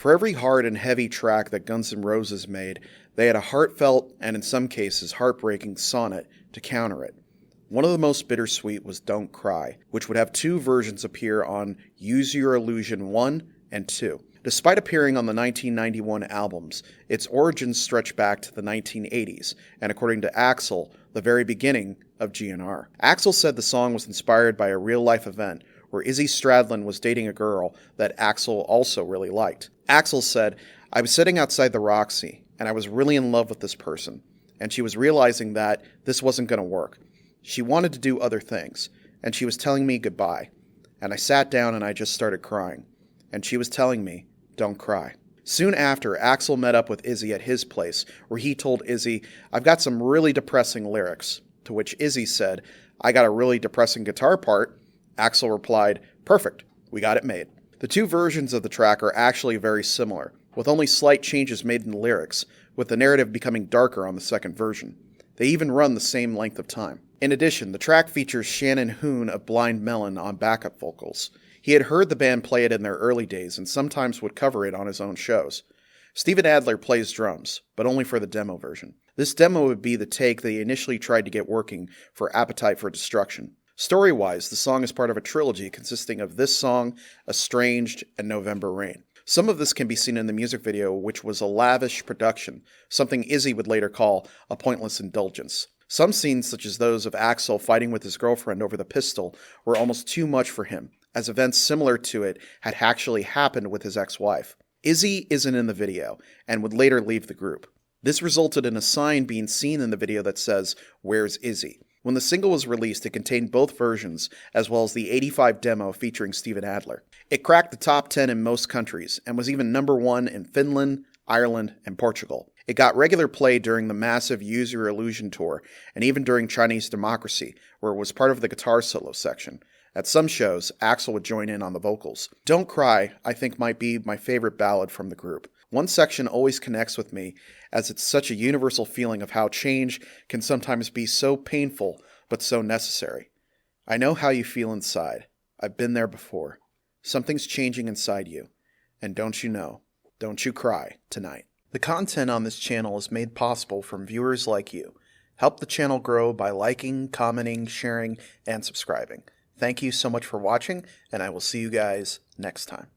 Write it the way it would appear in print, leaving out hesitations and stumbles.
For every hard and heavy track that Guns N' Roses made, they had a heartfelt and in some cases heartbreaking sonnet to counter it. One of the most bittersweet was Don't Cry, which would have two versions appear on Use Your Illusion 1 and 2. Despite appearing on the 1991 albums, its origins stretch back to the 1980s, and according to Axl, the very beginning of GNR. Axl said the song was inspired by a real-life event where Izzy Stradlin was dating a girl that Axl also really liked. Axl said, "I was sitting outside the Roxy, and I was really in love with this person, and she was realizing that this wasn't going to work. She wanted to do other things, and she was telling me goodbye. And I sat down and I just started crying. And she was telling me, don't cry." Soon after, Axl met up with Izzy at his place, where he told Izzy, "I've got some really depressing lyrics." To which Izzy said, "I got a really depressing guitar part." Axl replied, "Perfect, we got it made." The two versions of the track are actually very similar, with only slight changes made in the lyrics, with the narrative becoming darker on the second version. They even run the same length of time. In addition, the track features Shannon Hoon of Blind Melon on backup vocals. He had heard the band play it in their early days and sometimes would cover it on his own shows. Steven Adler plays drums, but only for the demo version. This demo would be the take they initially tried to get working for Appetite for Destruction. Story-wise, the song is part of a trilogy consisting of this song, Estranged, and November Rain. Some of this can be seen in the music video, which was a lavish production, something Izzy would later call a pointless indulgence. Some scenes, such as those of Axl fighting with his girlfriend over the pistol, were almost too much for him, as events similar to it had actually happened with his ex-wife. Izzy isn't in the video, and would later leave the group. This resulted in a sign being seen in the video that says, "Where's Izzy?" When the single was released, it contained both versions, as well as the 85 demo featuring Steven Adler. It cracked the top 10 in most countries, and was even number 1 in Finland, Ireland, and Portugal. It got regular play during the massive Use Your Illusion tour, and even during Chinese Democracy, where it was part of the guitar solo section. At some shows, Axl would join in on the vocals. Don't Cry, I think, might be my favorite ballad from the group. One section always connects with me, as it's such a universal feeling of how change can sometimes be so painful, but so necessary. "I know how you feel inside. I've been there before. Something's changing inside you. And don't you know, don't you cry tonight." The content on this channel is made possible from viewers like you. Help the channel grow by liking, commenting, sharing, and subscribing. Thank you so much for watching, and I will see you guys next time.